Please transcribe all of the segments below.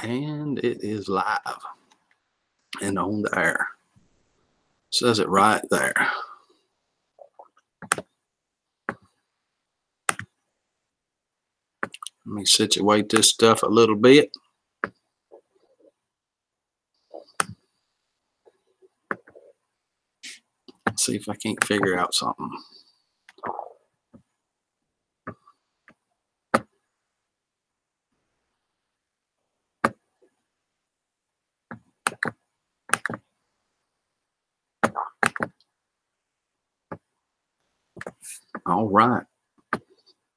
And it is live and on the air. Says it right there. Let me situate this stuff a little bit. See if I can't figure out something. All right.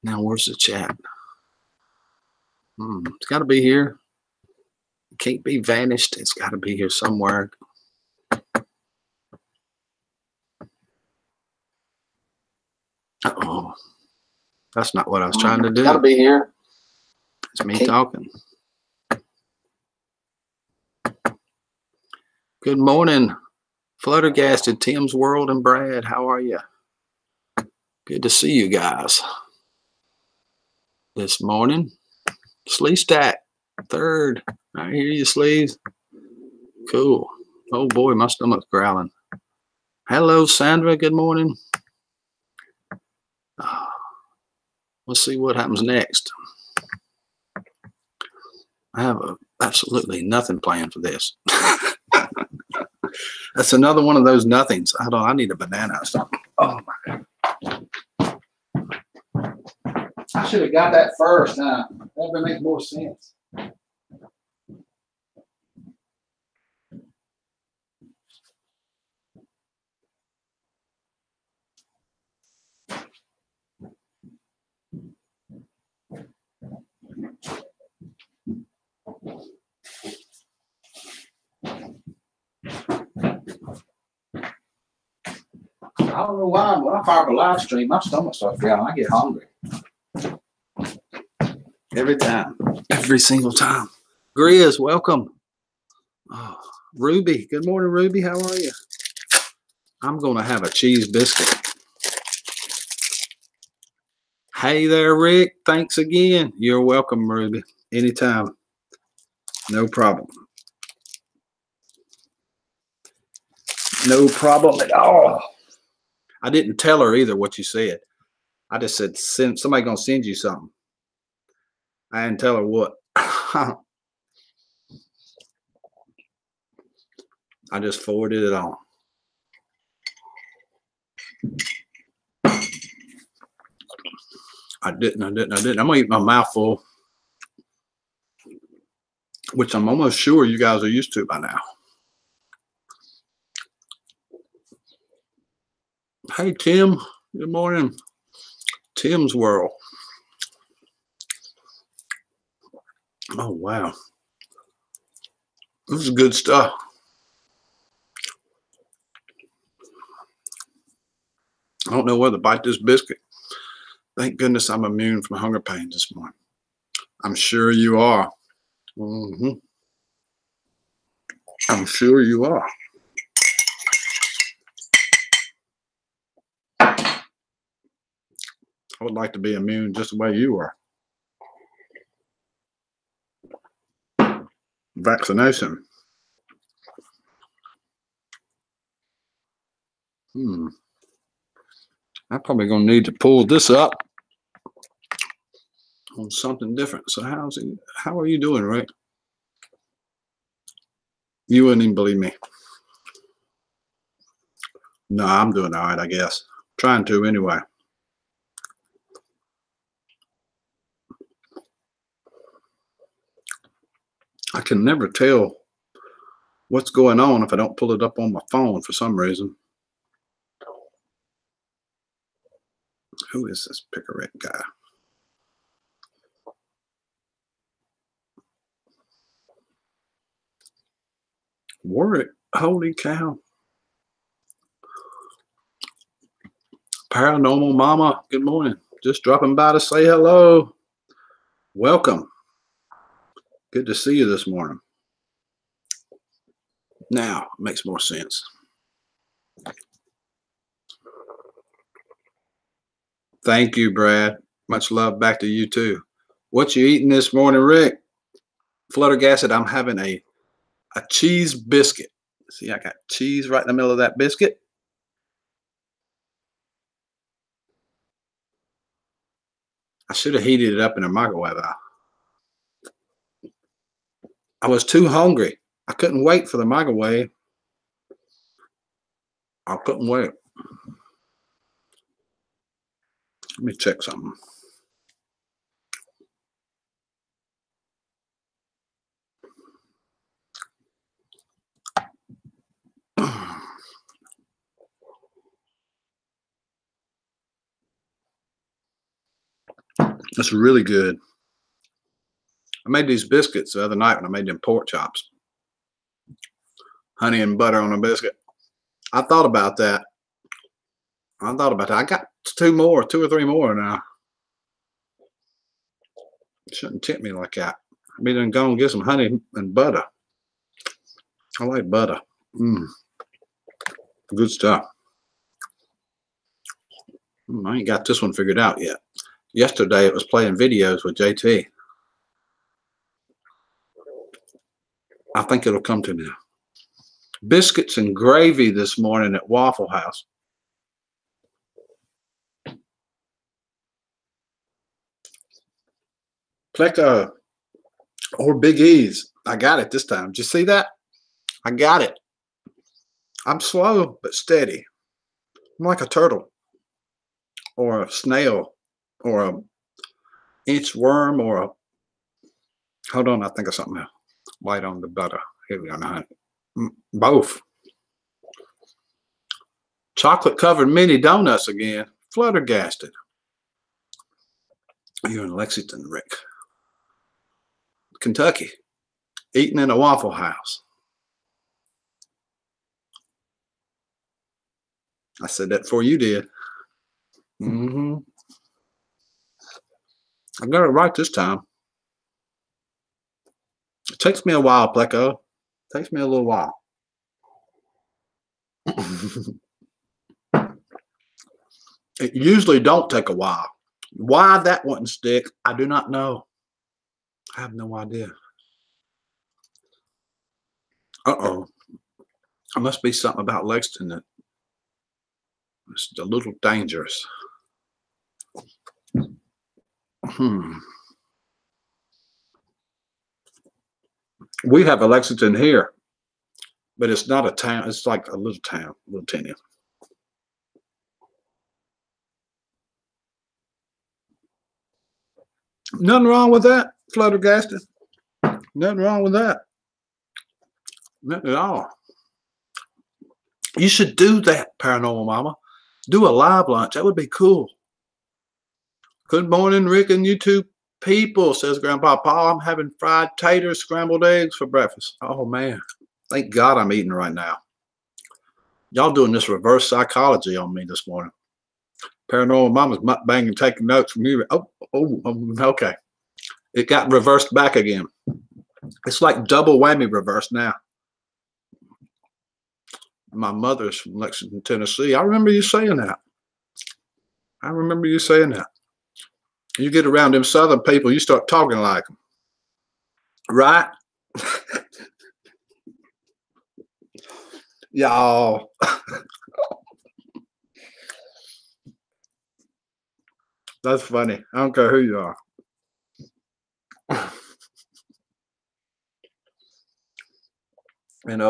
Now where's the chat? It's got to be here. It can't be vanished. It's got to be here somewhere. Uh-oh. That's not what I was trying to do. Got to be here. It's me talking. Good morning, Fluttergasted, Tim's World, and Brad. How are you? Good to see you guys this morning. Slee Stack, third. I hear you, Sleeves. Cool. Oh boy, my stomach's growling. Hello, Sandra. Good morning. Let's see what happens next. I have absolutely nothing planned for this. That's another one of those nothings. I need a banana or something. Oh my God. I should have got that first. That would make more sense. I don't know why when I fire up a live stream, my stomach starts growling. I get hungry. Every time. Every single time. Grizz, welcome. Oh, Ruby. Good morning, Ruby. How are you? I'm going to have a cheese biscuit. Hey there, Rick. Thanks again. You're welcome, Ruby. Anytime. No problem. No problem at all. I didn't tell her either what you said. I just said, somebody going to send you something. I didn't tell her what. I just forwarded it on. I didn't. I'm going to eat my mouth full, which I'm almost sure you guys are used to by now. Hey, Tim. Good morning. Tim's World. Oh, wow. This is good stuff. I don't know whether to bite this biscuit. Thank goodness I'm immune from hunger pains this morning. I'm sure you are. I'm sure you are. I would like to be immune just the way you are. Vaccination. I'm probably going to need to pull this up on something different. So how are you doing, Rick? You wouldn't even believe me. No, I'm doing all right, I guess. Trying to anyway. I can never tell what's going on if I don't pull it up on my phone for some reason. Who is this Pickerick guy? Warwick, holy cow. Paranormal Mama, good morning. Just dropping by to say hello. Welcome. Good to see you this morning. Now, it makes more sense. Thank you, Brad. Much love back to you too. What you eating this morning, Rick? Fluttergasted, I'm having a cheese biscuit. See, I got cheese right in the middle of that biscuit. I should have heated it up in a microwave. I was too hungry. I couldn't wait for the microwave. I couldn't wait. Let me check something. It's really good. I made these biscuits the other night when I made them pork chops. Honey and butter on a biscuit. I thought about that. I got two or three more now. Shouldn't tempt me like that. I mean, then go and get some honey and butter. I like butter. Good stuff. I ain't got this one figured out yet. Yesterday it was playing videos with JT. I think it'll come to me now. Biscuits and gravy this morning at Waffle House. Pleco or Big E's. I got it this time. Did you see that? I got it. I'm slow but steady. I'm like a turtle or a snail or a inchworm or a, hold on, I think of something else. White on the butter. Here we go. Both. Chocolate covered mini donuts again. Fluttergasted. You're in Lexington, Rick. Kentucky. Eating in a Waffle House. I said that before you did. I got it right this time. It takes me a while, Pleco. It takes me a little while. It usually don't take a while. Why that wouldn't stick, I do not know. I have no idea. Uh-oh. There must be something about Lexington that is a little dangerous. We have a Lexington here, but it's not a town. It's like a little town, little teeny. Nothing wrong with that, Fluttergasted. Nothing wrong with that. Nothing at all. You should do that, Paranormal Mama. Do a live lunch. That would be cool. Good morning, Rick and YouTube people, says Grandpa Paul. I'm having fried taters, scrambled eggs for breakfast. Oh, man. Thank God I'm eating right now. Y'all doing this reverse psychology on me this morning. Paranormal Mama's mukbanging, taking notes from you. Oh, okay. It got reversed back again. It's like double whammy reverse now. My mother's from Lexington, Tennessee. I remember you saying that. You get around them Southern people, you start talking like them. Right? Y'all. That's funny. I don't care who you are. And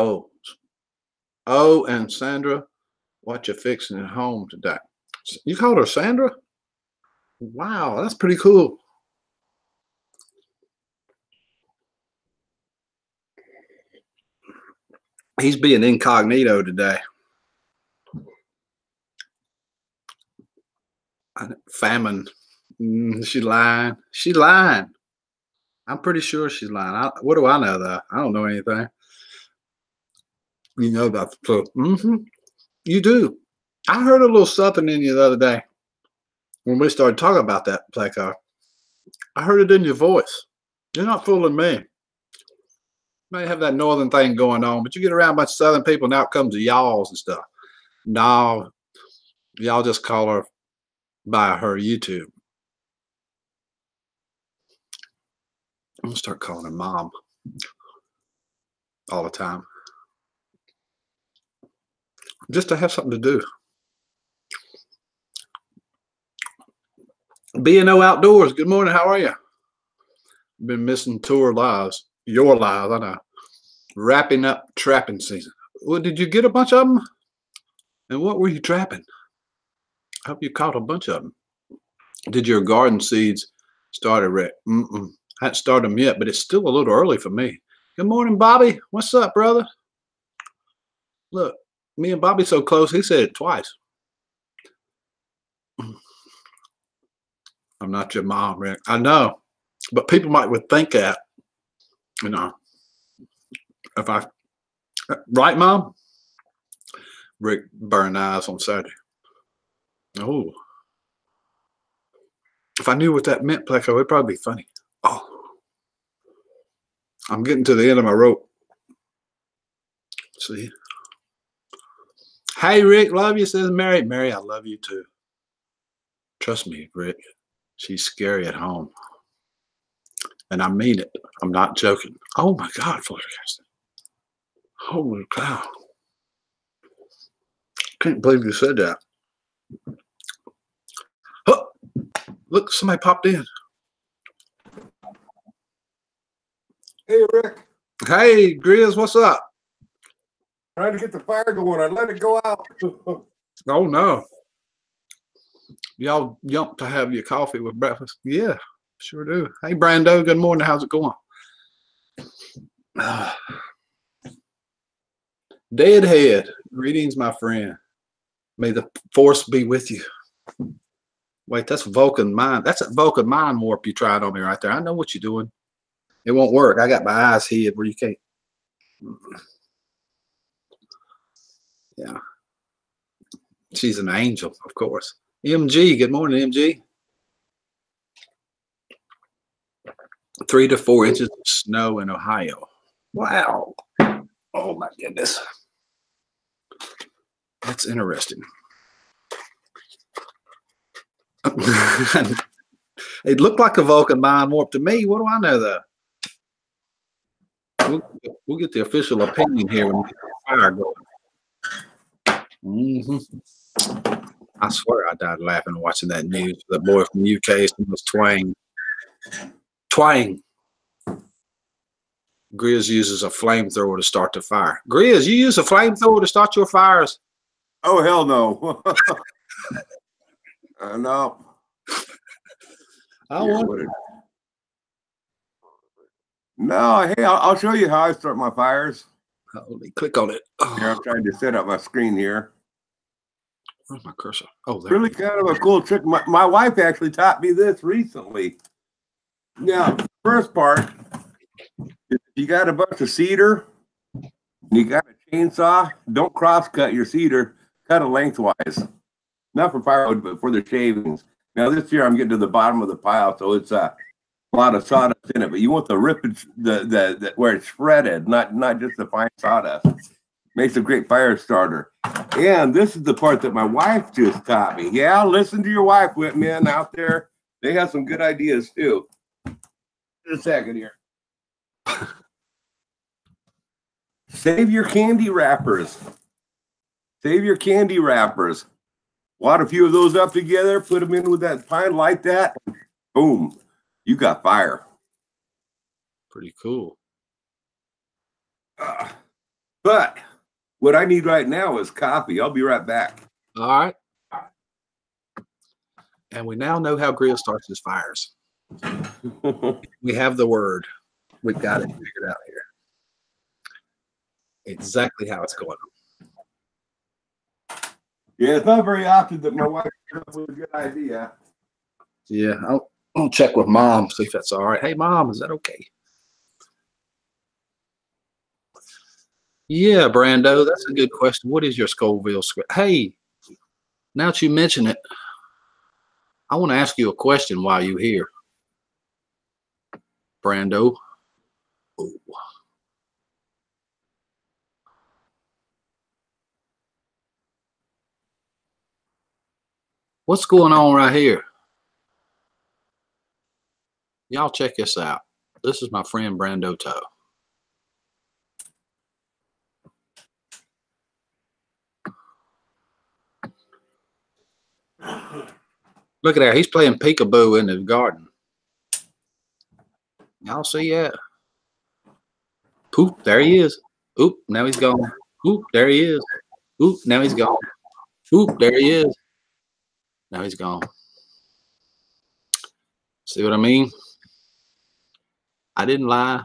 and Sandra, what you fixing at home today? You called her Sandra? Wow, that's pretty cool. He's being incognito today. Famine. She's lying. She's lying. I'm pretty sure she's lying. What do I know, though? I don't know anything. You know about the flu. You do. I heard a little something in you the other day when we started talking about that play car. I heard it in your voice. You're not fooling me. May have that northern thing going on, but you get around a bunch of southern people, now it comes to y'alls and stuff. No, y'all just call her by her YouTube. I'm gonna start calling her Mom. all the time. Just to have something to do. B&O Outdoors, good morning. How are you? Been missing tour lives. Your lives, I know. Wrapping up trapping season. Well, did you get a bunch of them? And what were you trapping? I hope you caught a bunch of them. Did your garden seeds start a wreck? Hadn't started them yet, but it's still a little early for me. Good morning, Bobby. What's up, brother? Look, me and Bobby so close, he said it twice. I'm not your mom, Rick. I know, but people would think that, you know, if I, right, Mom? Rick burned eyes on Saturday. Oh, if I knew what that meant, Pleco, it'd probably be funny. Oh, I'm getting to the end of my rope. See? Hey, Rick, love you, says Mary. Mary, I love you too. Trust me, Rick. She's scary at home. And I mean it. I'm not joking. Oh my God, Fluttercast. Holy cow. Can't believe you said that. Oh, look, somebody popped in. Hey, Rick. Hey, Grizz, what's up? Trying to get the fire going. I let it go out. Oh, no. Y'all yump to have your coffee with breakfast? Yeah, sure do. Hey, Brando, good morning. How's it going? Deadhead, greetings, my friend. May the force be with you. Wait, that's Vulcan mind. That's a Vulcan mind warp you tried on me right there. I know what you're doing. It won't work. I got my eyes hid where you can't. Yeah. She's an angel, of course. MG, good morning, MG. 3 to 4 inches of snow in Ohio. Wow. Oh my goodness. That's interesting. It looked like a Vulcan mind warp to me. What do I know though? We'll get the official opinion here when we get the fire going. I swear I died laughing watching that news. The boy from the UK, his name was Twang. Twang. Grizz uses a flamethrower to start the fire. Grizz, you use a flamethrower to start your fires? Oh, hell no. No. I wonder. No, hey, I'll show you how I start my fires. Let me click on it. Oh. Here, I'm trying to set up my screen here. Where's my cursor? Oh, there. Really kind of a cool trick. My wife actually taught me this recently. Now, first part, if you got a bunch of cedar, you got a chainsaw, don't cross cut your cedar, cut it lengthwise. Not for firewood, but for the shavings. Now this year I'm getting to the bottom of the pile, so it's a lot of sawdust in it. But you want the rippage, the where it's shredded, not just the fine sawdust. Makes a great fire starter. And this is the part that my wife just taught me. Yeah, listen to your wife, Whitman, out there. They have some good ideas too. Just a second here. Save your candy wrappers. Save your candy wrappers. Wad a few of those up together, put them in with that pine, light that, boom, you got fire. Pretty cool. But what I need right now is coffee. I'll be right back. All right. And we now know how Grizz starts his fires. We have the word. We've got it figured out here. Exactly how it's going on. Yeah, it's not very often that my wife comes up with a good idea. Yeah, I'll check with Mom, see if that's all right. Hey, Mom, is that okay? Yeah, Brando, that's a good question. What is your Scoville script? Hey, now that you mention it, I want to ask you a question while you're here. Brando. Ooh. What's going on right here? Y'all check this out. This is my friend Brando Toe. Look at that. He's playing peekaboo in his garden. Y'all see that? Poop, there he is. Oop, now he's gone. Oop, there he is. Oop, now he's gone. Oop, there he is. Now he's gone. See what I mean? I didn't lie.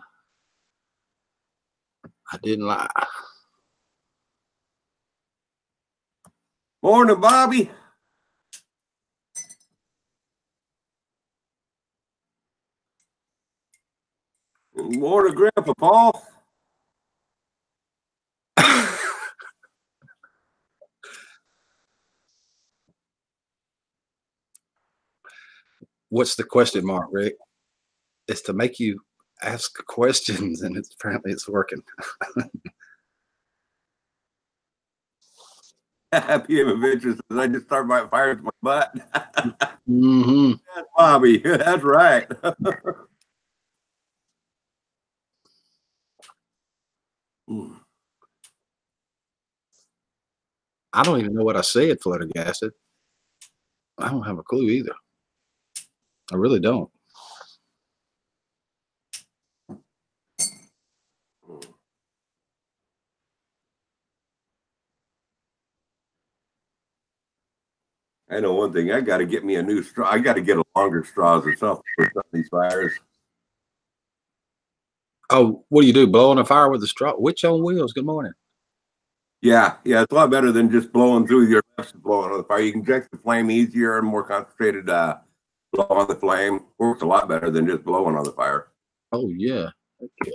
I didn't lie. Morning, Bobby. Morning, Grandpa Paul. What's the question mark, Rick? It's to make you ask questions, and apparently it's working. PM Adventures says I just started my fire with my butt. Mm-hmm. That's Bobby. That's right. I don't even know what I said, flabbergasted. I don't have a clue either. I really don't. I know one thing. I got to get me a new straw. I got to get a longer straws or something for some of these fires. Oh, what do you do? Blowing a fire with a straw? Witch on wheels. Good morning. Yeah, it's a lot better than just blowing through your lips and blowing on the fire. You can inject the flame easier and more concentrated blow on the flame. Works a lot better than just blowing on the fire. Oh, yeah. Yeah.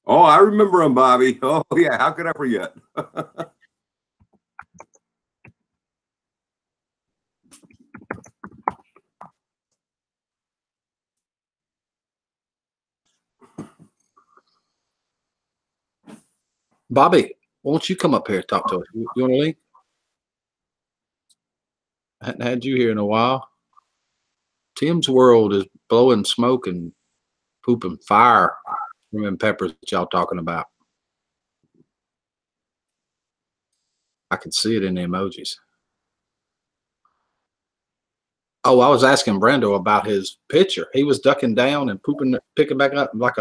Oh, I remember him, Bobby. Oh, yeah. How could I forget? Bobby, won't you come up here and talk to us? You want to link? I hadn't had you here in a while. Tim's world is blowing smoke and pooping fire from them peppers that y'all talking about. I can see it in the emojis. Oh, I was asking Brando about his picture. He was ducking down and pooping, picking back up like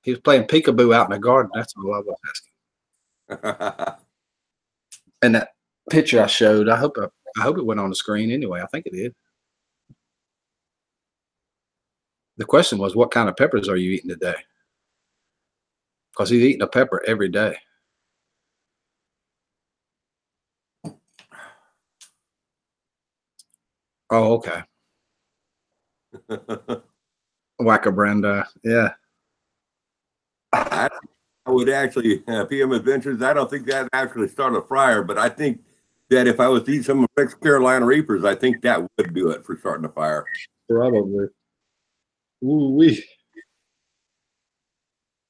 he was playing peekaboo out in the garden. That's all I was asking. And that picture I showed, I hope it went on the screen anyway. I think it did. The question was, what kind of peppers are you eating today? Because he's eating a pepper every day. Oh, okay. Whack-a-Brenda. Yeah. I would actually, PM Adventures, I don't think that actually start a fire, but I think that if I was to eat some of Rex Carolina Reapers, I think that would do it for starting a fire. Probably. Ooh-wee.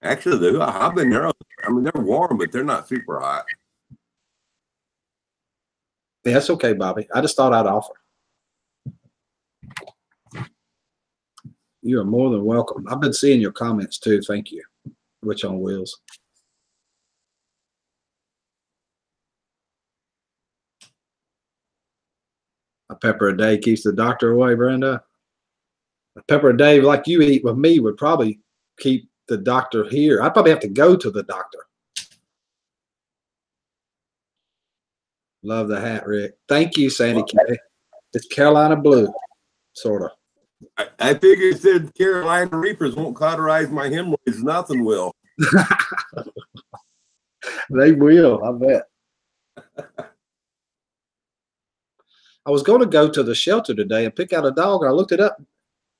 Actually, the habanero, I mean, they're warm, but they're not super hot. Yeah, that's okay, Bobby. I just thought I'd offer. You are more than welcome. I've been seeing your comments too. Thank you. Witch on Wheels. A pepper a day keeps the doctor away, Brenda. A pepper a day like you eat with me would probably keep the doctor here. I'd probably have to go to the doctor. Love the hat, Rick. Thank you, Sandy K. It's Carolina blue, sort of. I figured it said Carolina Reapers won't cauterize my hemorrhoids. Nothing will. They will, I bet. I was going to go to the shelter today and pick out a dog, and I looked it up,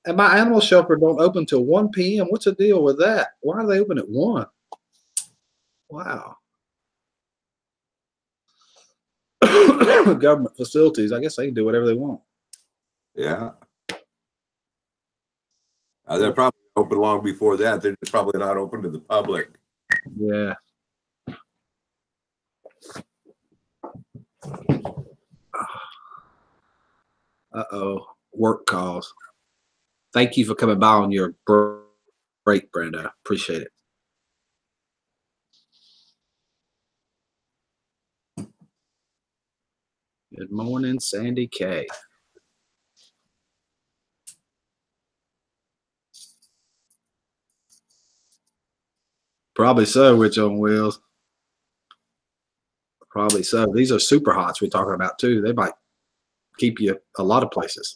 and my animal shelter don't open till 1 p.m. What's the deal with that? Why do they open at 1? Wow. Government facilities, I guess they can do whatever they want. Yeah. They're probably open long before that. They're just probably not open to the public. Yeah. Uh-oh. Work calls. Thank you for coming by on your break, Brenda. Appreciate it. Good morning, Sandy K. Probably so, Witch on Wheels. Probably so. These are super hots we're talking about too. They might keep you a lot of places.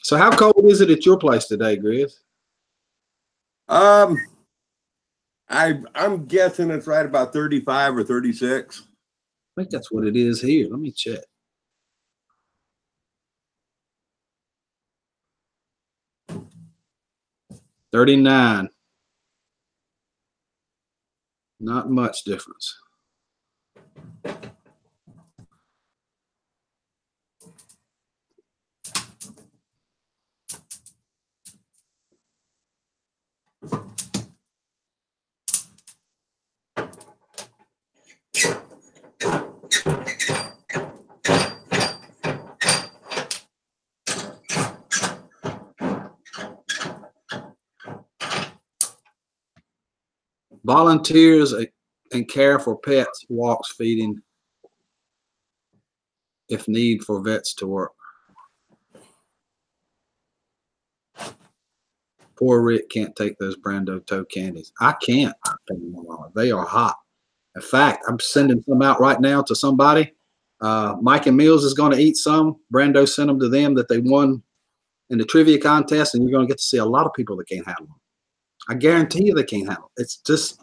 So how cold is it at your place today, Grizz? I'm guessing it's right about 35 or 36. I think that's what it is here. Let me check. $39. Not much difference. Volunteers and care for pets, walks, feeding, if need for vets to work. Poor Rick can't take those Brando toe candies. I can't. They are hot. In fact, I'm sending some out right now to somebody. Mike and Mills is going to eat some. Brando sent them to them that they won in the trivia contest, and you're going to get to see a lot of people that can't handle them. I guarantee you they can't handle it. It's just,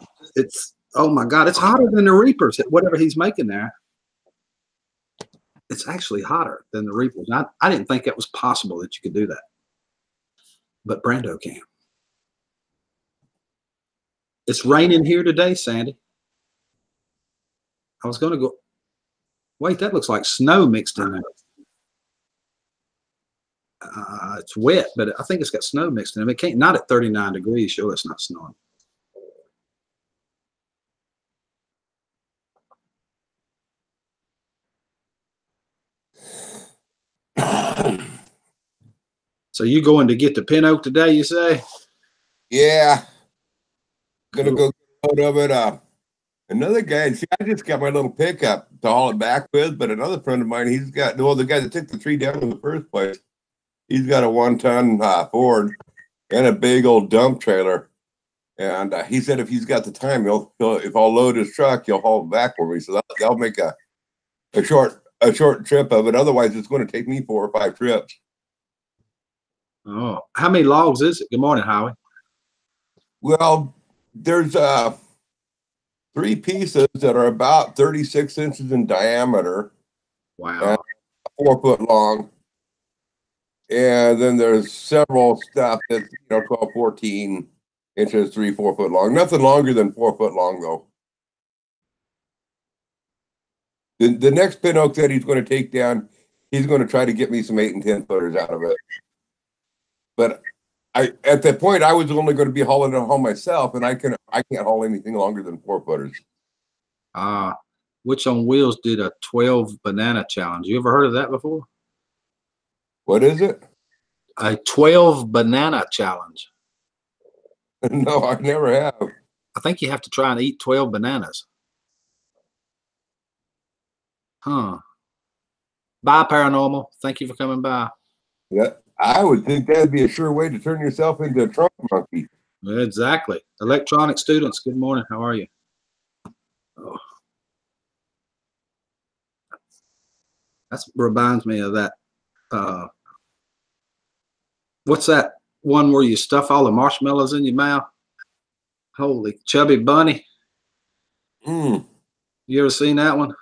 oh my God, it's hotter than the Reapers, whatever he's making there. It's actually hotter than the Reapers. I didn't think it was possible that you could do that. But Brando can. It's raining here today, Sandy. I was going to go. Wait, that looks like snow mixed in there. It's wet, but I think it's got snow mixed in it. It can't, not at 39 degrees. Sure, it's not snowing. So you going to get the pin oak today, you say? Yeah. Gonna go get a load of it. Another guy, see, I just got my little pickup to haul it back with, but another friend of mine, he's got, well, the guy that took the tree down in the first place, he's got a 1-ton Ford and a big old dump trailer. And he said if he's got the time, if I'll load his truck, he'll haul it back for me. So that'll make a short trip of it. Otherwise, it's going to take me 4 or 5 trips. Oh, how many logs is it? Good morning, Howie. Well, there's 3 pieces that are about 36 inches in diameter. Wow. And 4 foot long. And then there's several stuff that's 12, 14 inches, 3, 4 foot long. Nothing longer than 4 foot long, though. The next pin oak that he's going to take down, he's going to try to get me some 8 and 10 footers out of it. But at that point, I was only going to be hauling it home myself, and I can't haul anything longer than 4 footers. Witch on Wheels did a 12 banana challenge. You ever heard of that before? What is it? A 12 banana challenge. No, I never have. I think you have to try and eat 12 bananas. Huh. Bye, Paranormal. Thank you for coming by. Yeah, I would think that'd be a sure way to turn yourself into a trunk monkey. Exactly. Electronic students, good morning. How are you? Oh. That reminds me of that. What's that one where you stuff all the marshmallows in your mouth? Holy Chubby Bunny. You ever seen that one?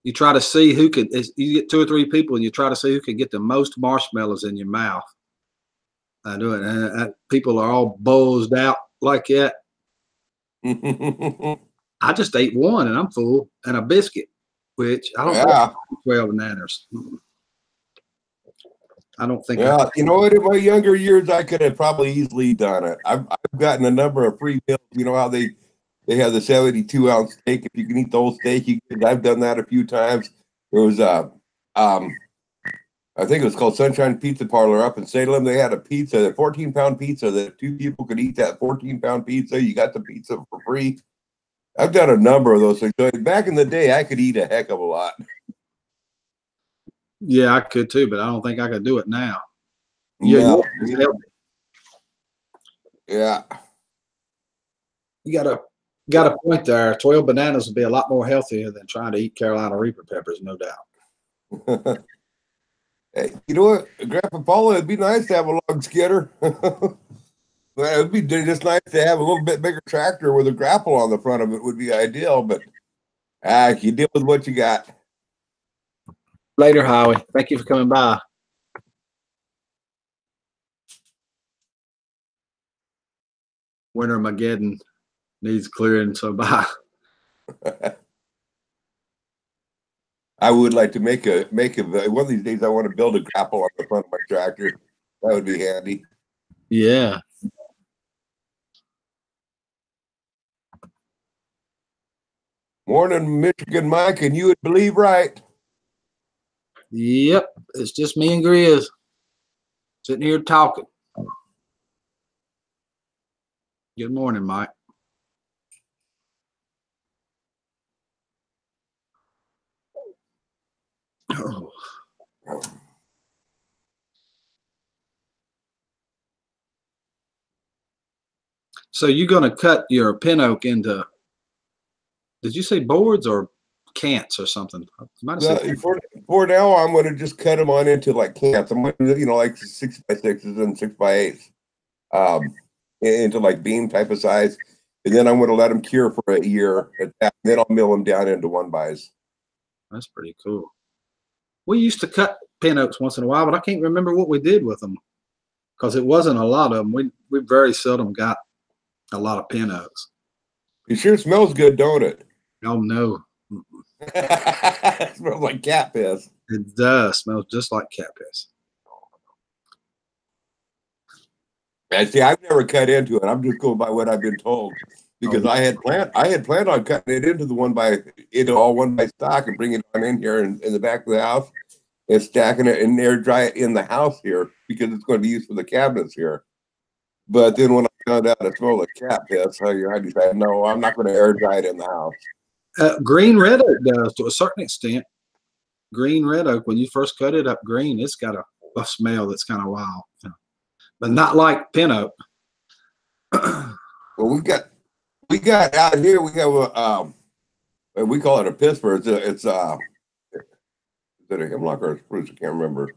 You try to see who could, you get 2 or 3 people and you try to see who can get the most marshmallows in your mouth. I do it. And people are all buzzed out like that. I just ate 1 and I'm full, and a biscuit, which I don't think 12 bananas. I don't think. Yeah, you know what? In my younger years, I could have probably easily done it. I've gotten a number of free meals. You know how they have the 72-ounce steak. If you can eat the whole steak, I've done that a few times. There was I think it was called Sunshine Pizza Parlor up in Salem. They had a pizza, a 14-pound pizza that 2 people could eat that 14-pound pizza. You got the pizza for free. I've done a number of those things. So back in the day, I could eat a heck of a lot. Yeah, I could too, but I don't think I could do it now. No. Yeah, Yeah. you got a point there. 12 bananas would be a lot more healthier than trying to eat Carolina Reaper peppers, no doubt. Hey, you know what, Grandpa Paula, it'd be nice to have a log skidder. Well, it'd be just nice to have a little bit bigger tractor with a grapple on the front of it would be ideal, but you deal with what you got. Later, Howie. Thank you for coming by. Winter Mageddon needs clearing, so bye. I would like to make a one of these days. I want to build a grapple on the front of my tractor. That would be handy. Yeah. Morning, Michigan Mike, and you would believe right. Yep. It's just me and Grizz sitting here talking. Good morning, Mike. Oh. So you're going to cut your pin oak into, did you say boards or cants or something? For now, I'm going to just cut them on into like cants. I'm going to, like 6x6s and 6x8s, into like beam type of size. And then I'm going to let them cure for a year. And then I'll mill them down into 1-bys. That's pretty cool. We used to cut pin oaks once in a while, but I can't remember what we did with them because it wasn't a lot of them. We very seldom got a lot of pin oaks. It sure smells good, don't it? Oh, no. It smells like cat piss. It does. Smells just like cat piss. And see, I've never cut into it. I'm just going by what I've been told because I had planned on cutting it into all 1-by stock and bringing it on in here in the back of the house and stacking it and air dry it in the house here because it's going to be used for the cabinets here. But then when I found out it smelled like cat piss, I decided, no, I'm not going to air dry it in the house. Green red oak does to a certain extent. Green red oak, when you first cut it up green, it's got a smell that's kind of wild, but not like pin oak. Well, we got out here. We have we call it a pisper. Is it a hemlock or a spruce? I can't remember.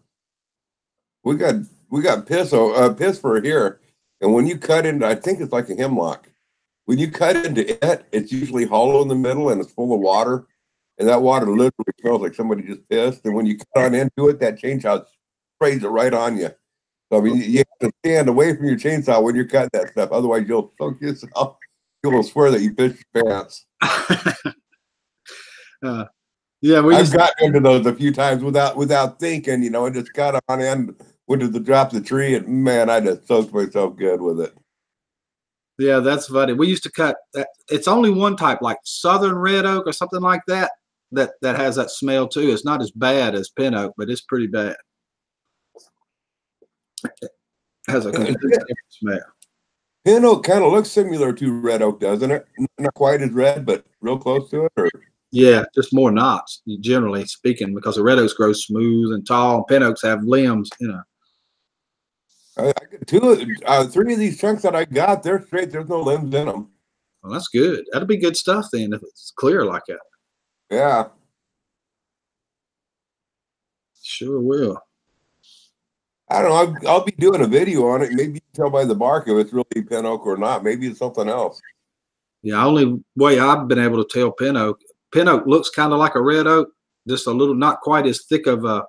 We got pisper here, and when you cut into, I think it's like a hemlock. When you cut into it, it's usually hollow in the middle and it's full of water, and that water literally smells like somebody just pissed. And when you cut on into it, that chainsaw sprays it right on you. So I mean, you have to stand away from your chainsaw when you're cutting that stuff. Otherwise, you'll soak yourself. You'll swear that you pissed your pants. Yeah, I've gotten into those a few times without thinking, and just got on in, went to drop the tree, and man, I just soaked myself good with it. Yeah, that's funny. We used to cut. It's only one type, like southern red oak or something like that, that has that smell too. It's not as bad as pin oak, but it's pretty bad. It has a completely different smell. Pin oak kind of looks similar to red oak, doesn't it? Not quite as red, but real close to it. Or yeah, just more knots, generally speaking, because the red oaks grow smooth and tall, and pin oaks have limbs. I got 3 of these chunks that I got. They're straight. There's no limbs in them. Well, that's good. That'll be good stuff then if it's clear like that. Yeah. Sure will. I don't know. I'll be doing a video on it. Maybe you can tell by the bark if it's really pin oak or not. Maybe it's something else. Yeah, only way I've been able to tell pin oak looks kind of like a red oak, just a little, not quite as thick of a.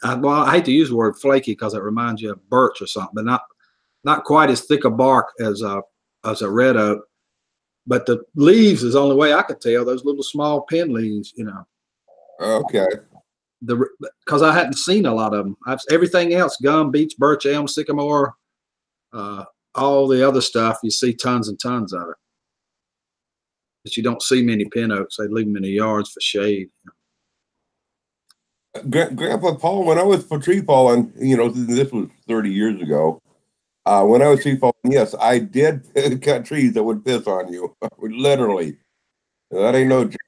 Well, I hate to use the word flaky because it reminds you of birch or something, but not quite as thick a bark as a red oak. But the leaves is the only way I could tell. Those little small pin leaves, Okay. Because I hadn't seen a lot of them. Everything else, gum, beech, birch, elm, sycamore, all the other stuff, you see tons and tons of it. But you don't see many pin oaks. They leave them in the yards for shade. Grandpa Paul, when I was for tree falling, this was 30 years ago. When I was tree falling, yes, I did cut trees that would piss on you. Literally. That ain't no joke.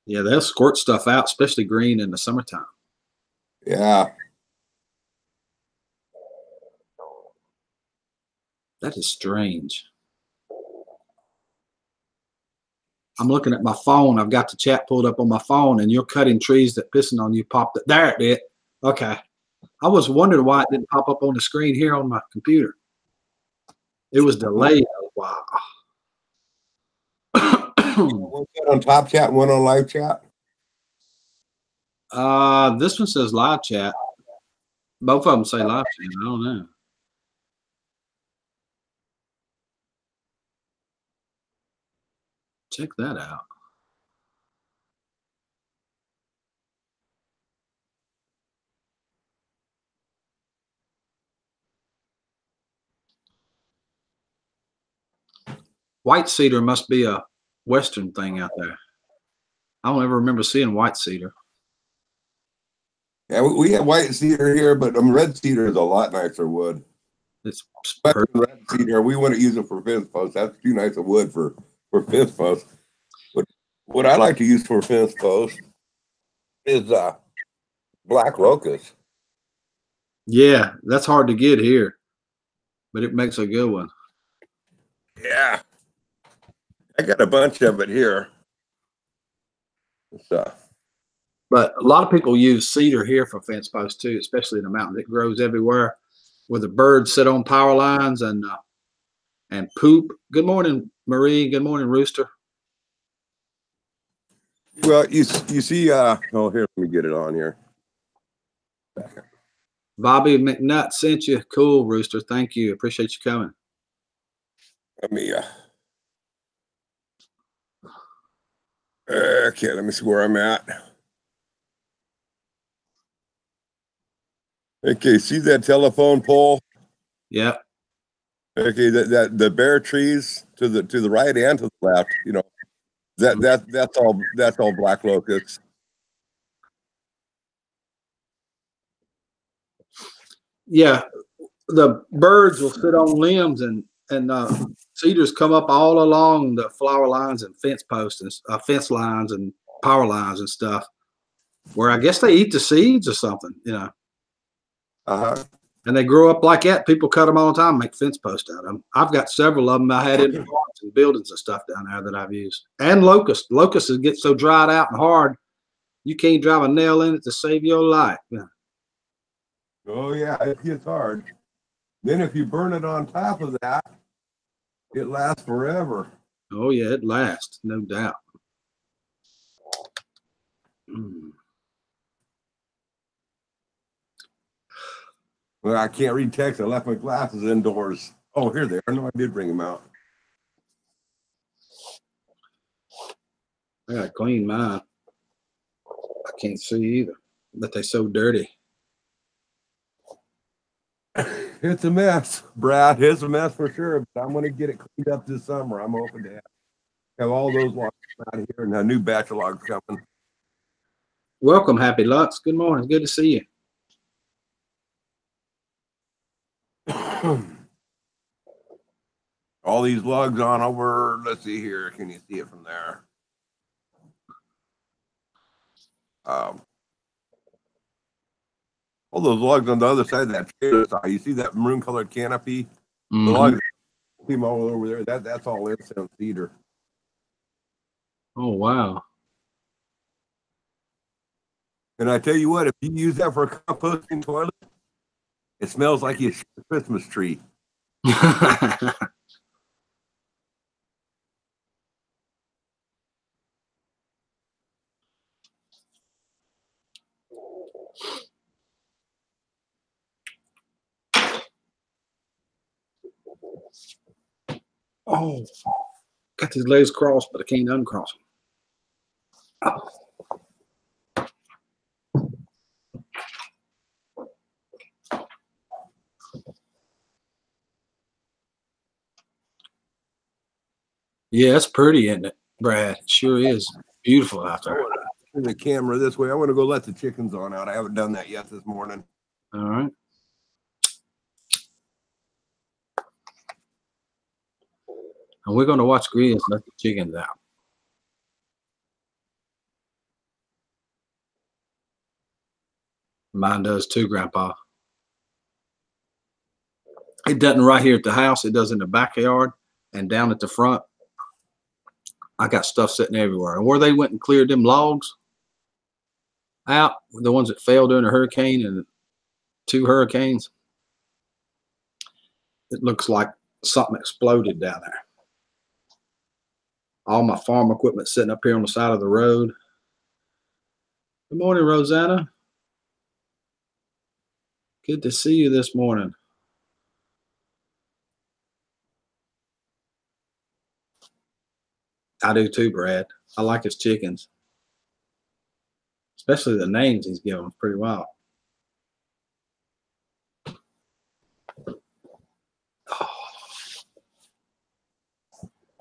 Yeah, they'll squirt stuff out, especially green in the summertime. Yeah. That is strange. I'm looking at my phone. I've got the chat pulled up on my phone, and you're cutting trees that pissing on you popped up. There it did. Okay. I was wondering why it didn't pop up on the screen here on my computer. It was delayed a while. One on top chat, one on live chat. This one says live chat. Both of them say live chat. I don't know. Check that out. White cedar must be a Western thing out there. I don't ever remember seeing white cedar. Yeah, we have white cedar here, but red cedar is a lot nicer wood. It's red cedar. We wouldn't use it for fence posts. That's too nice of wood for fence posts. What I like to use for fence posts is black locust. Yeah, that's hard to get here, but it makes a good one. Yeah, I got a bunch of it here. But a lot of people use cedar here for fence posts too, especially in the mountains. It grows everywhere, where the birds sit on power lines and poop. Good morning, Marie. Good morning, Rooster. Well, you see, oh, here, let me get it on here. Bobby McNutt sent you. Cool, Rooster. Thank you. Appreciate you coming. Let me okay, let me see where I'm at. Okay, see that telephone pole? Yep. Okay, that the bare trees to the right and to the left, you know, that's all black locust. Yeah, the birds will sit on limbs and cedars come up all along the flower lines and fence posts and fence lines and power lines and stuff, where I guess they eat the seeds or something, you know. And they grow up like that. People cut them all the time, make fence posts out of them. I've got several of them I had in farms and buildings and stuff down there that I've used. And locusts get so dried out and hard, you can't drive a nail in it to save your life. Yeah. Oh yeah, it gets hard. Then if you burn it on top of that, it lasts forever. Oh yeah, it lasts, no doubt. Mm. Well, I can't read text. I left my glasses indoors. Oh, here they are. No, I did bring them out. I gotta clean mine. I can't see either, but they're so dirty. It's a mess, Brad. It's a mess for sure, but I'm going to get it cleaned up this summer. I'm hoping to have all those logs out of here and a new batch of logs coming. Welcome, Happy Lux. Good morning. Good to see you. All these logs on over. Let's see here. Can you see it from there? All those logs on the other side of that trailer side. You see that maroon colored canopy? Mm-hmm. The logs came all over there. That's all incense cedar. Oh wow. And I tell you what, if you use that for a composting toilet, it smells like a Christmas tree. Oh, got these legs crossed, but I can't uncross them. Oh. Yeah, it's pretty, isn't it, Brad? It sure is. Beautiful out there. turn the camera this way. I want to go let the chickens on out. I haven't done that yet this morning. All right. And we're going to watch Grizz let the chickens out. Mine does too, Grandpa. It doesn't right here at the house. It does in the backyard and down at the front. I got stuff sitting everywhere. And where they went and cleared them logs out, the ones that fell during a hurricane and 2 hurricanes, it looks like something exploded down there. All my farm equipment sitting up here on the side of the road. Good morning, Rosanna. Good to see you this morning. I do too, Brad. I like his chickens. Especially the names he's given them. Pretty wild.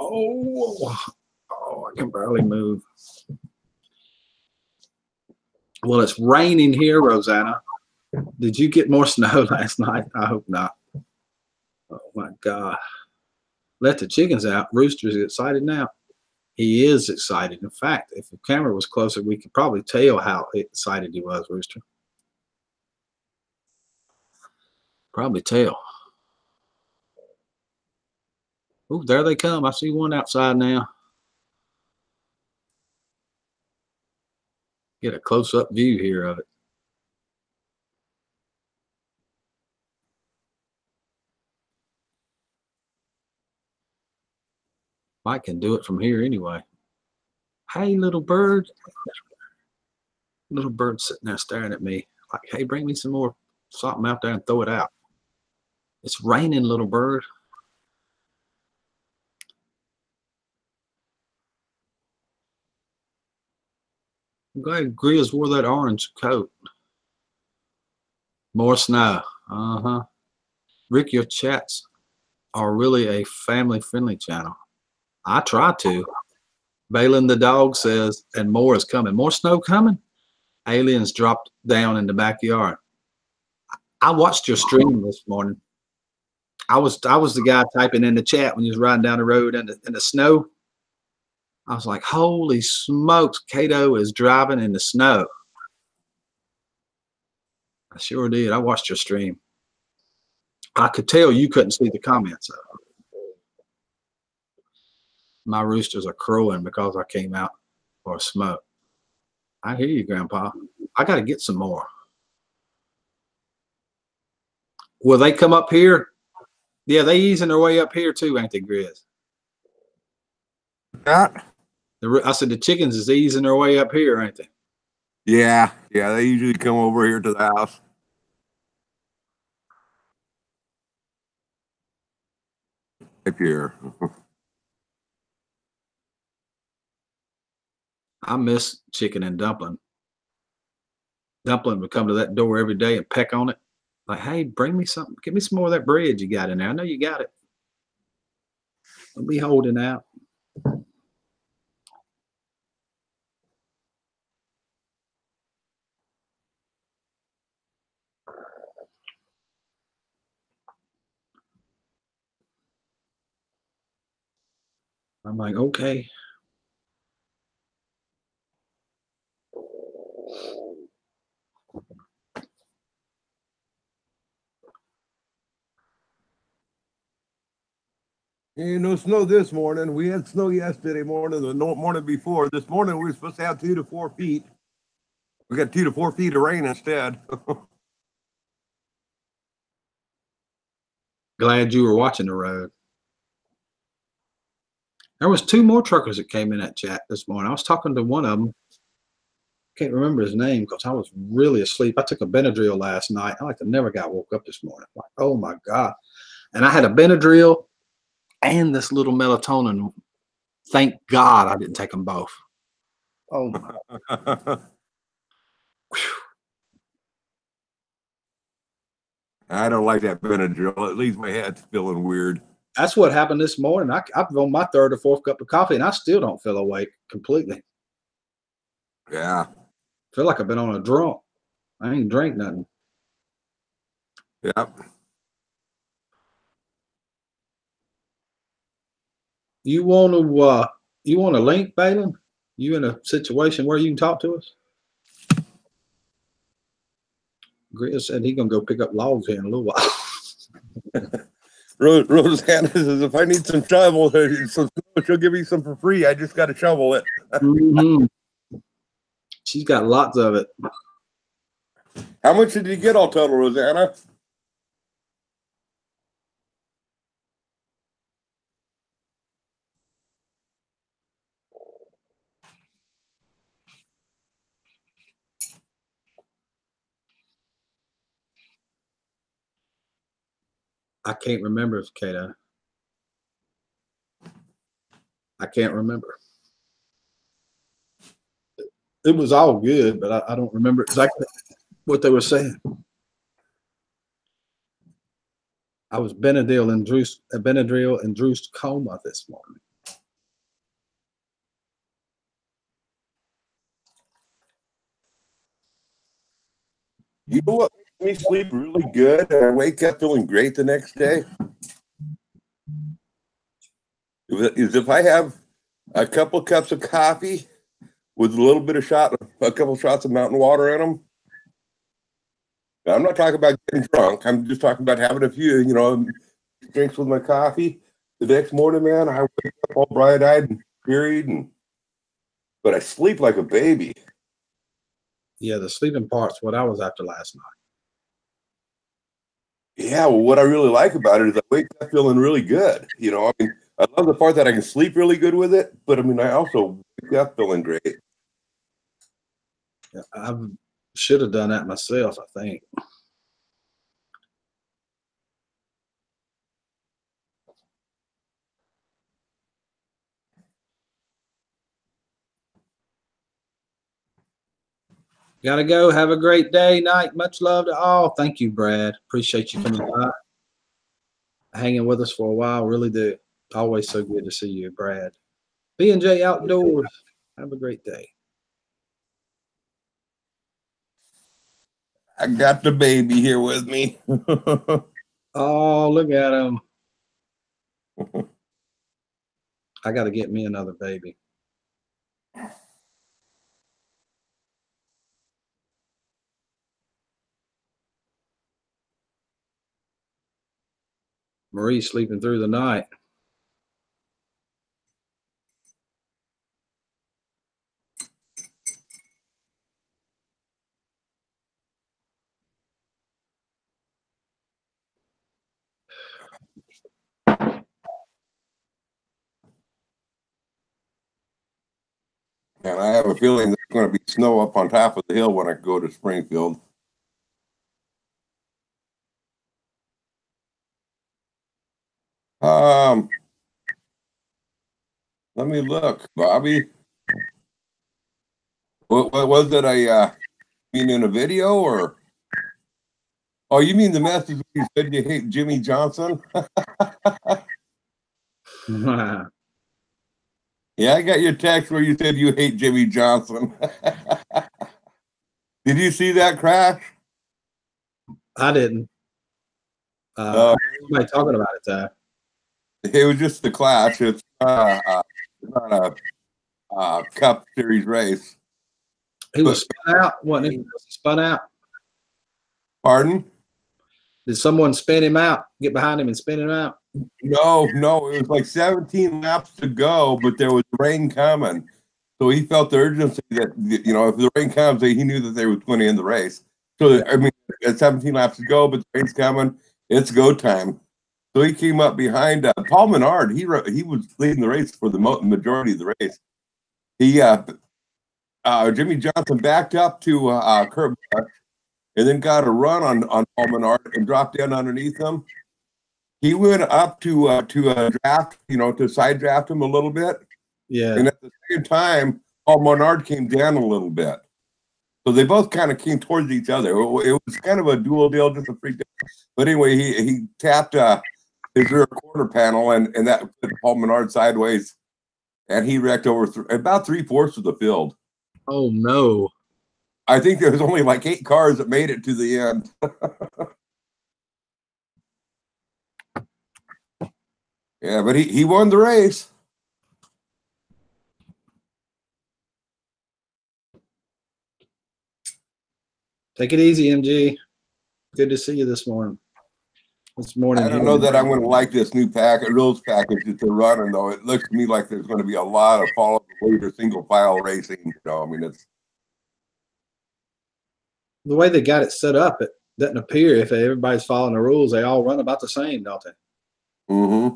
Oh, I can barely move. Well, it's raining here, Rosanna. Did you get more snow last night? I hope not. Oh, my God. Let the chickens out. Rooster's excited now. He is excited. In fact, if the camera was closer, we could probably tell how excited he was, Rooster. Probably tell. Oh, there they come. I see one outside now. Get a close-up view here of it. Mike can do it from here anyway. Hey, little bird. Little bird sitting there staring at me like, hey, bring me some more something out there and throw it out. It's raining, little bird. I'm glad Grizz wore that orange coat. More snow. Uh-huh. Rick, your chats are really a family-friendly channel. I try to. Balin the dog says, and more is coming. More snow coming? Aliens dropped down in the backyard. I watched your stream this morning. I was the guy typing in the chat when you was riding down the road in the snow. I was like, holy smokes, Cato is driving in the snow. I sure did. I watched your stream. I could tell you couldn't see the comments. My roosters are crowing because I came out for a smoke. I hear you, Grandpa. I got to get some more. Will they come up here? Yeah, they easing their way up here too, ain't they, Grizz? Yeah. I said the chickens is easing their way up here, ain't they? Yeah. Yeah, they usually come over here to the house. Up here. I miss chicken and dumpling. Dumpling would come to that door every day and peck on it. Like, hey, bring me something. Give me some more of that bread you got in there. I know you got it. I'll be holding out. I'm like, okay. Ain't no snow this morning. We had snow yesterday morning, the morning before. This morning we were supposed to have 2 to 4 feet. We got 2 to 4 feet of rain instead. Glad you were watching the road. There was 2 more truckers that came in that chat this morning. I was talking to one of them. Can't remember his name because I was really asleep. I took a Benadryl last night. I never got woke up this morning. Like, oh my God. And I had a Benadryl and this little melatonin. Thank God I didn't take them both. Oh my. I don't like that Benadryl. It leaves my head feeling weird. That's what happened this morning. I've on my 3rd or 4th cup of coffee and I still don't feel awake completely. Yeah. Feel like I've been on a drunk. I ain't drank nothing. Yep. You want to link, Balin? You in a situation where you can talk to us? Grizz said he gonna go pick up logs here in a little while. Rosanna says, if I need some shovel, she'll give me some for free. I just got to shovel it. Mm-hmm. She's got lots of it. How much did you get all total, Rosanna? I can't remember, Kato. I can't remember. It was all good, but I don't remember exactly what they were saying. I was Benadryl induced coma this morning. You know what makes me sleep really good and I wake up feeling great the next day? Is if I have a couple cups of coffee with a couple shots of mountain water in them. Now, I'm not talking about getting drunk. I'm just talking about having a few, drinks with my coffee. The next morning, man, I wake up all bright-eyed and period, but I sleep like a baby. Yeah, the sleeping part's what I was after last night. Yeah, well, what I really like about it is I wake up feeling really good. I love the part that I can sleep really good with it, but I also wake up feeling great. I should have done that myself, I think. Gotta go. Have a great day, night. Much love to all. Thank you, Brad. Appreciate you coming by, hanging with us for a while. Really do. Always so good to see you, Brad. B&J Outdoors. Have a great day. I got the baby here with me. Oh, look at him. I got to get me another baby. Marie's sleeping through the night. And I have a feeling there's going to be snow up on top of the hill when I go to Springfield. Let me look, Bobby. What was it? Mean in a video or? Oh, you mean the message you said you hate Jimmy Johnson? Yeah, I got your text where you said you hate Jimmy Johnson. Did you see that crash? I didn't. Somebody talking about it, though. It was just the clash. It's not a Cup Series race. He was spun out, wasn't he? Spun out. Pardon? Did someone spin him out? Get behind him and spin him out? No. It was like 17 laps to go, but there was rain coming. So he felt the urgency that, if the rain comes, he knew that they were going to end the race. So, at 17 laps to go, but the rain's coming. It's go time. So he came up behind Paul Menard. He was leading the race for the majority of the race. Jimmy Johnson backed up to Kurt Busch and then got a run on Paul Menard and dropped down underneath him. He went up to draft, to side draft him a little bit. Yeah. And at the same time, Paul Menard came down a little bit. So they both kind of came towards each other. It was kind of a dual deal, just a freak. But anyway, he tapped his rear quarter panel, and that put Paul Menard sideways, and he wrecked over about 3/4 of the field. Oh no. I think there was only like 8 cars that made it to the end. Yeah, but he won the race. Take it easy, MG. Good to see you this morning. I don't know that I'm going to like this new rules package that they're running, though. It looks to me like there's going to be a lot of follow the leader single file racing. You know, I mean, it's the way they got it set up. It doesn't appear if everybody's following the rules, they all run about the same, don't they? Mm-hmm.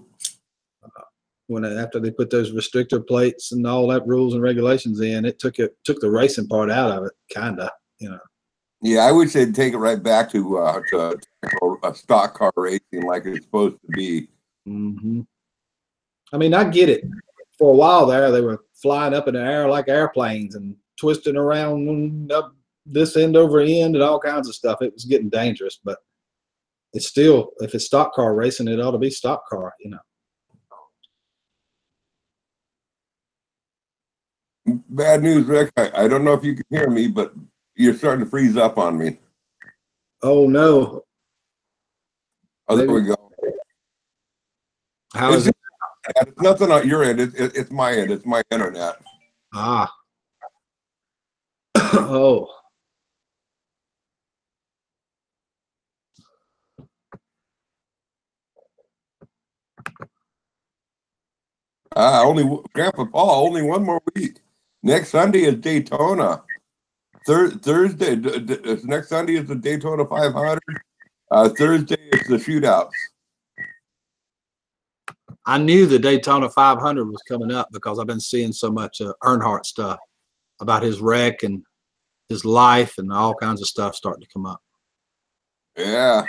After they put those restrictor plates and all that rules and regulations in, it took the racing part out of it, kinda, you know. Yeah, I would say take it right back to a stock car racing like it's supposed to be. Mm-hmm. I mean, I get it. For a while there, they were flying up in the air like airplanes and twisting around up this end over end and all kinds of stuff. It was getting dangerous, but it's still, if it's stock car racing, it ought to be stock car, you know. Bad news, Rick. I don't know if you can hear me, but you're starting to freeze up on me. Oh no. Oh, there we go. How is it? It's nothing on your end. It's my end. It's my internet. Ah. Oh. Grandpa Paul, only one more week. Next Sunday is Daytona. Thursday, next Sunday is the Daytona 500. Thursday is the shootouts. I knew the Daytona 500 was coming up because I've been seeing so much Earnhardt stuff about his wreck and his life and all kinds of stuff starting to come up. Yeah.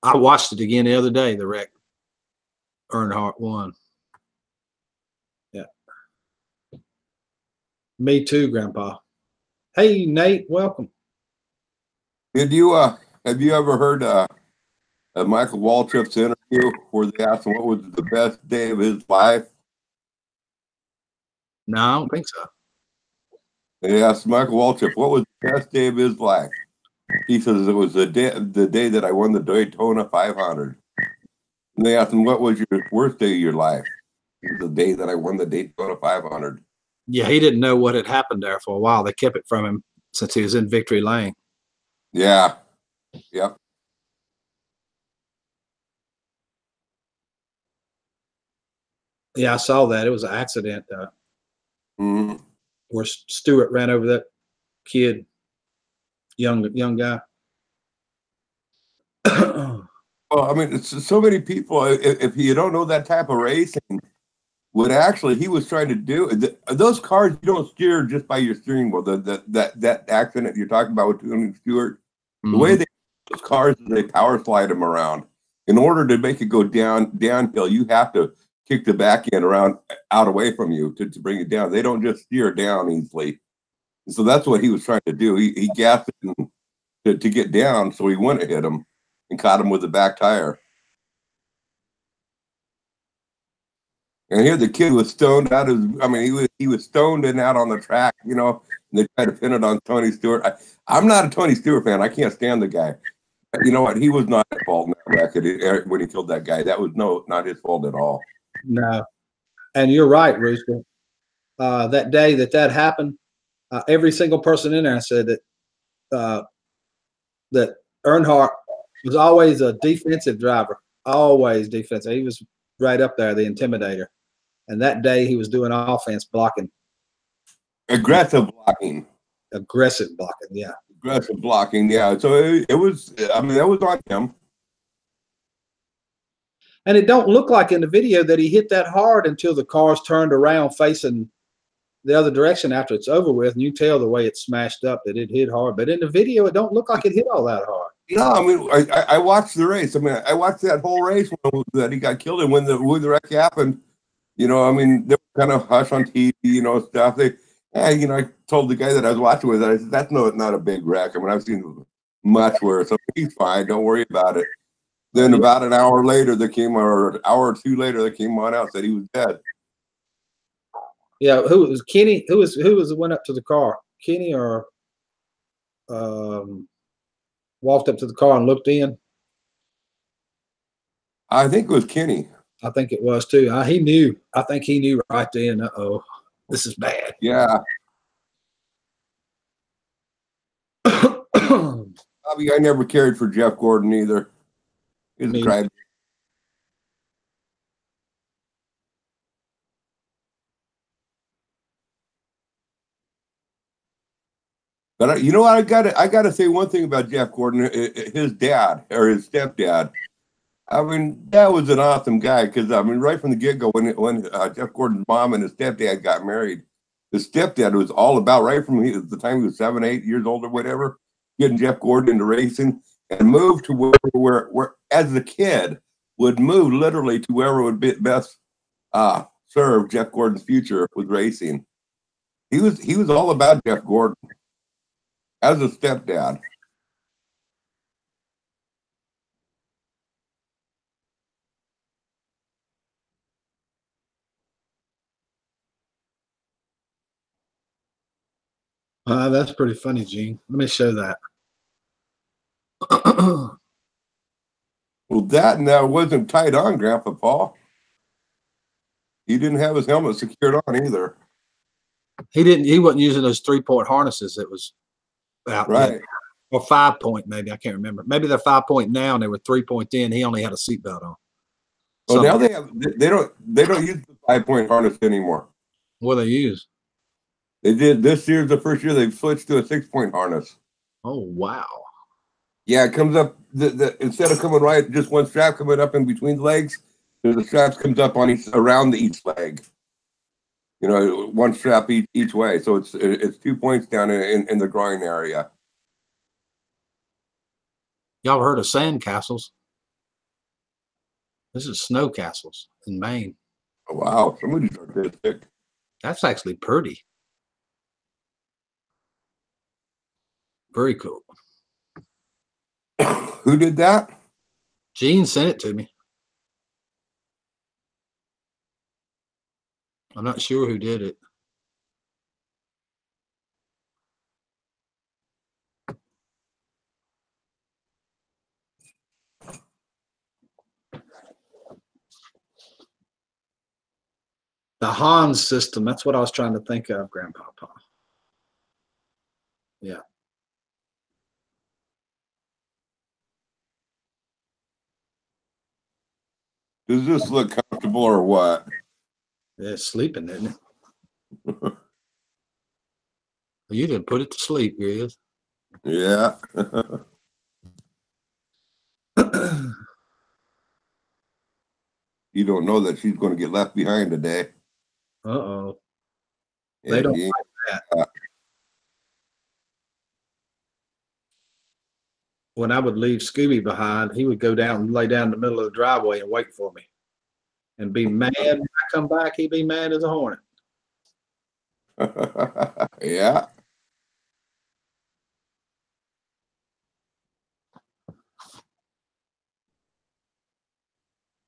I watched it again the other day, the wreck. Earnhardt won. Yeah. Me too, Grandpa. Hey, Nate, welcome. Have you ever heard Michael Waltrip's interview where they asked him what was the best day of his life? No, I don't think so. They asked Michael Waltrip what was the best day of his life. He says it was the day that I won the Daytona 500. And they asked him what was your worst day of your life. The day that I won the Daytona 500. Yeah, he didn't know what had happened there for a while. They kept it from him since he was in victory lane. Yeah. Yep. Yeah, I saw that. It was an accident where Stewart ran over that kid, young guy. Well, I mean, it's so many people. If you don't know that type of racing, what actually he was trying to do, those cars you don't steer just by your steering wheel. That accident you're talking about with Tony Stewart, the way they those cars, they power slide them around. In order to make it go downhill, you have to kick the back end out away from you to bring it down. They don't just steer down easily. And so that's what he was trying to do. He gassed it to get down, so he wouldn't hit him and caught him with the back tire. And here the kid was stoned out he was stoned and out on the track, you know, and they tried to pin it on Tony Stewart. I'm not a Tony Stewart fan. I can't stand the guy. You know what? He was not at fault in that wreck when he killed that guy. That was not his fault at all. No. And you're right, Rooster. That day that happened, every single person in there said that Earnhardt was always a defensive driver, always defensive. He was right up there, the intimidator. And that day he was doing offense blocking. Aggressive blocking. Aggressive blocking, yeah. Aggressive blocking, yeah. So it was, I mean, that was on him. And it don't look like in the video that he hit that hard until the cars turned around facing the other direction after it's over with. And you tell the way it smashed up that it hit hard. But in the video, it don't look like it hit all that hard. No, I mean, I watched the race. I mean, I watched that whole race that he got killed in when the wreck happened. You know, I mean, they were kind of hush on TV, you know, stuff. You know, I told the guy that I was watching with, I said, that's not a big wreck. I mean, I've seen much worse. So he's fine. Don't worry about it. Then about an hour later, or an hour or two later, they came on out, said he was dead. Yeah, who was Kenny? Who was went up to the car? Kenny or walked up to the car and looked in? I think it was Kenny. I think it was too. He knew. I think he knew right then. Uh-oh, this is bad. Yeah. Bobby, I never cared for Jeff Gordon either. He's a crybaby. But you know what? I gotta say one thing about Jeff Gordon. His dad or his stepdad. I mean, that was an awesome guy because I mean, right from the get go, when Jeff Gordon's mom and his stepdad got married, his stepdad was all about right from the time he was 7, 8 years old or whatever, getting Jeff Gordon into racing and moved to where as a kid would move literally to wherever would be best serve Jeff Gordon's future with racing. He was all about Jeff Gordon as a stepdad. That's pretty funny, Gene. Let me show that. Well, that wasn't tied on, Grandpa Paul. He didn't have his helmet secured on either. He wasn't using those 3-point harnesses that was out Right. there. Or 5-point, maybe. I can't remember. Maybe they're 5-point now and they were 3-point then. He only had a seatbelt on. Well, now they don't use the 5-point harness anymore. What do they use? They did this year's the first year they've switched to a 6-point harness. Oh wow. Yeah, it comes up instead of coming right, just one strap coming up in between the legs, the straps comes up on around each leg. You know, one strap each way. So it's 2 points down in the groin area. Y'all heard of sand castles? This is snow castles in Maine. Oh, wow, somebody's artistic. That's actually pretty. Very cool. Who did that? Gene sent it to me. I'm not sure who did it. The Hans system. That's what I was trying to think of, Grandpapa. Yeah. Does this look comfortable or what? Yeah, it's sleeping, isn't it? You didn't put it to sleep, Grizz. Yeah. You don't know that she's going to get left behind today. Uh-oh. Yeah, They don't like that. When I would leave Scooby behind, he would go down and lay down in the middle of the driveway and wait for me. And be mad when I come back, he'd be mad as a hornet. Yeah.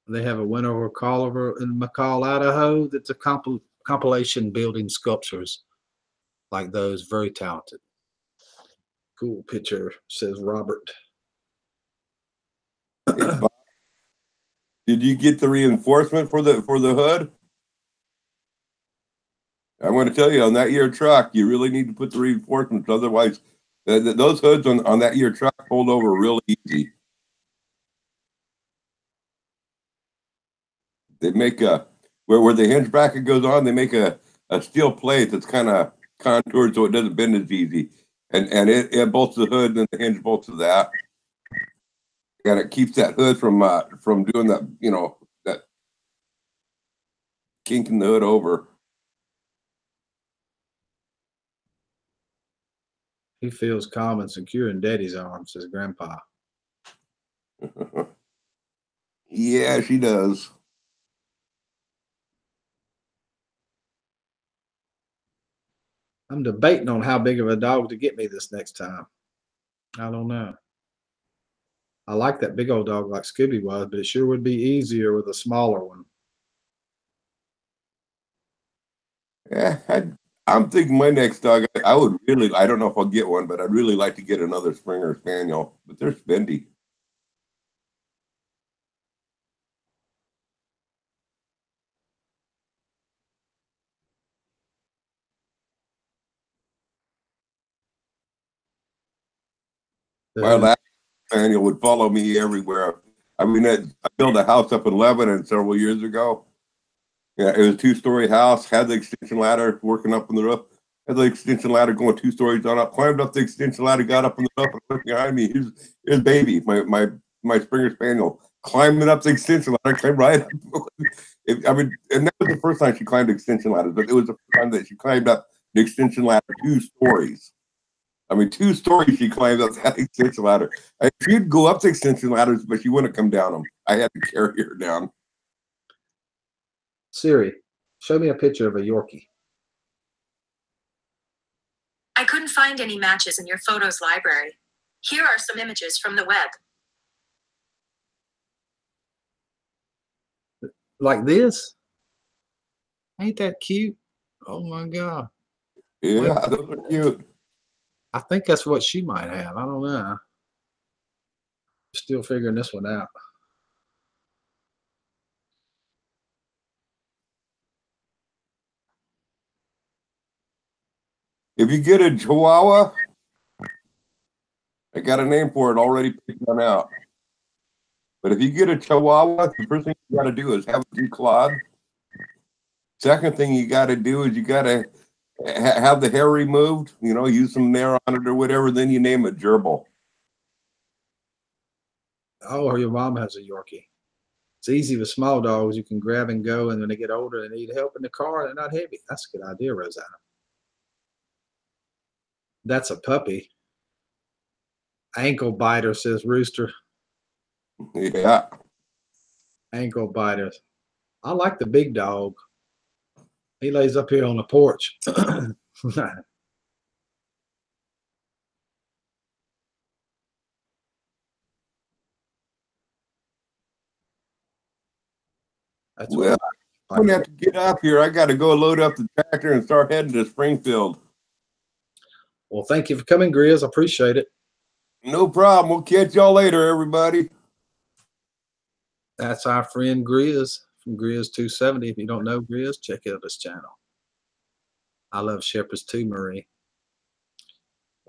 They have a winter call over in McCall, Idaho. That's a compilation building sculptures like those. Very talented. Cool picture, says Robert. Did you get the reinforcement for the hood? I'm going to tell you, on that year truck, you really need to put the reinforcements. Otherwise, those hoods on that year truck hold over real easy. They make where the hinge bracket goes on, they make a steel plate that's kind of contoured so it doesn't bend as easy, and it bolts the hood and the hinge bolts to that, and it keeps that hood from doing that, you know, that kinking the hood over. He feels calm and secure in Daddy's arms, says Grandpa. Yeah, she does. I'm debating on how big of a dog to get me this next time. I don't know. I like that big old dog like Scooby was, but it sure would be easier with a smaller one. Yeah, I'm thinking my next dog. I would really. I don't know if I'll get one, but I'd really like to get another Springer Spaniel. But they're spendy. My last Spaniel would follow me everywhere. I mean, I built a house up in Lebanon several years ago. Yeah, it was a 2-story house. Had the extension ladder working up on the roof. Had the extension ladder going 2 stories on up. Climbed up the extension ladder, got up on the roof, and looked behind me. His baby, my Springer Spaniel, climbing up the extension ladder. Climbed right up. I mean, and that was the first time she climbed the extension ladder, but it was the first time that she climbed up the extension ladder 2 stories. I mean, 2 stories she climbed up that extension ladder. She'd go up the extension ladders, but she wouldn't come down them. I had to carry her down. Siri, show me a picture of a Yorkie. I couldn't find any matches in your photos library. Here are some images from the web. Like this? Ain't that cute? Oh my God. Yeah, those are cute. I think that's what she might have. I don't know. Still figuring this one out. If you get a Chihuahua, I got a name for it already picked one out. But if you get a Chihuahua, the first thing you got to do is have it declawed. Second thing you got to do is you got to have the hair removed. You know, use some nair on it or whatever. Then you name it Gerbil. Oh, your mom has a Yorkie. It's easy with small dogs. You can grab and go, and when they get older, they need help in the car. They're not heavy. That's a good idea, Rosanna. That's a puppy. Ankle biter, says Rooster. Yeah. Ankle biters. I like the big dog. He lays up here on the porch. That's Well, I'm gonna have to get up here. I got to go load up the tractor and start heading to Springfield. Well, thank you for coming, Grizz. I appreciate it. No problem. We'll catch y'all later, everybody. That's our friend Grizz from Grizz 270. If you don't know Grizz, check out his channel. I love shepherds too, Marie.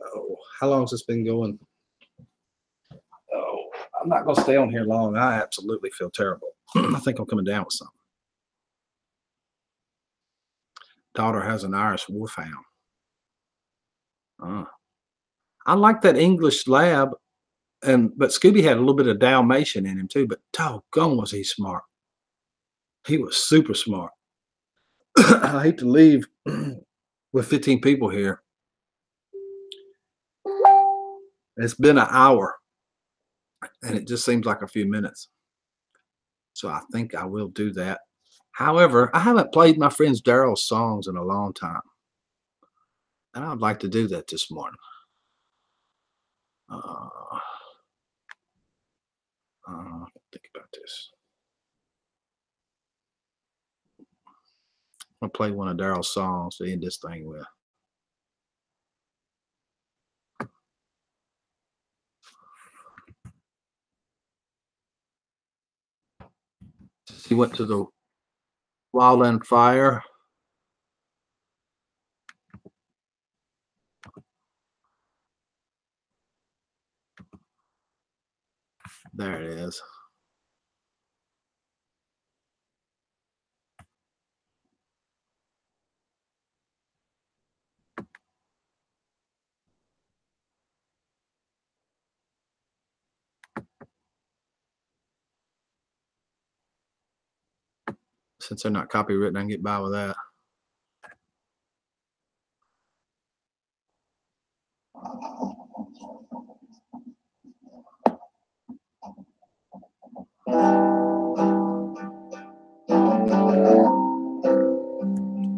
Oh, how long has this been going? Oh, I'm not going to stay on here long. I absolutely feel terrible. I think I'm coming down with something. Daughter has an Irish Wolfhound. I like that English lab, but Scooby had a little bit of Dalmatian in him too. But doggone, was he smart? He was super smart. I hate to leave with 15 people here. It's been an hour, and it just seems like a few minutes. So I think I will do that. However, I haven't played my friend Daryl's songs in a long time, and I'd like to do that this morning. Think about this. I'm gonna play one of Daryl's songs to end this thing with. He went to the Wildland Fire. There it is. Since they're not copywritten, I can get by with that.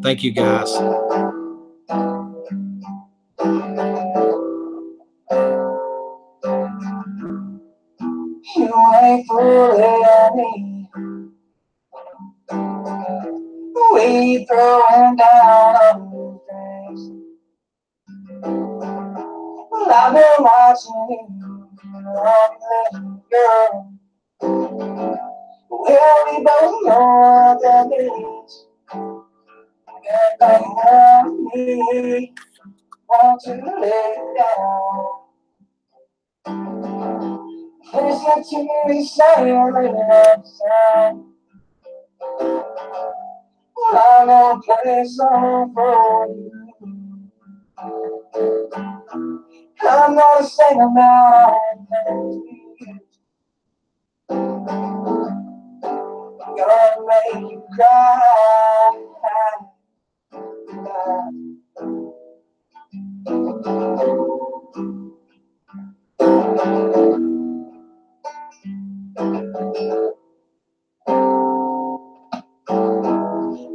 Thank you, guys. You ain't fooling me. We throwing down on new things. Well, I've been watching you, girl. Well, we both know what that means. Everybody around me want to lay down. Listen to me say that sound. Well, I'm gonna play a song for you. I'm gonna sing about things we used. I'm gonna make you cry.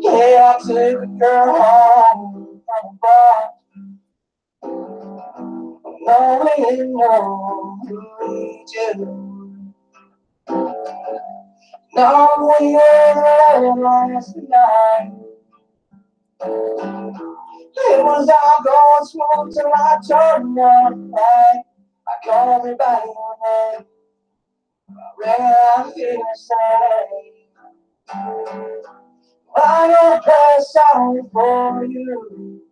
Yeah, I took a girl home from a bar. No, we didn't know who we do. No, we were last night. It was all going smooth till I turned on right. I called me by your name. I feel sad. I'm gonna play a song for you.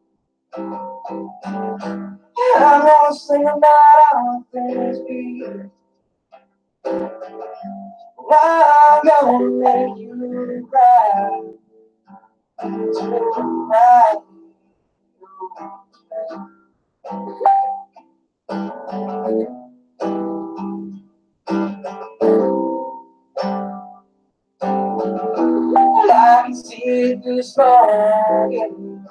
I'm gonna sing about all things we used. I'm gonna make you cry tonight. I can see it this morning.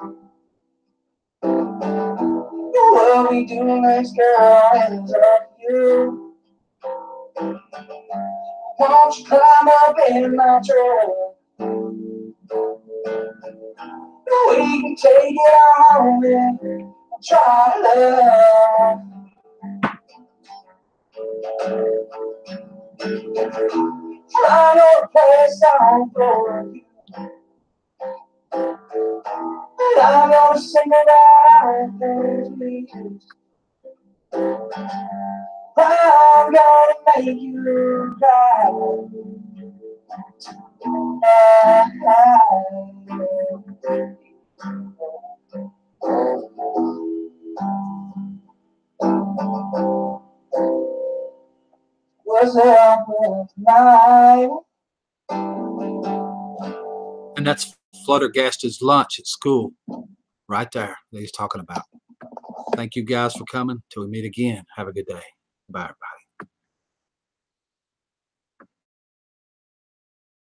What we do next, girl, is up to you. Won't you climb up in my truck? We can take it on and try to love. I'm gonna play a song for you. And I'm gonna sing about our things we used. I'm gonna make you cry. What's up with tonight? And that's Fluttergast's lunch at school, right there that he's talking about. Thank you guys for coming. Till we meet again. Have a good day. Bye, everybody.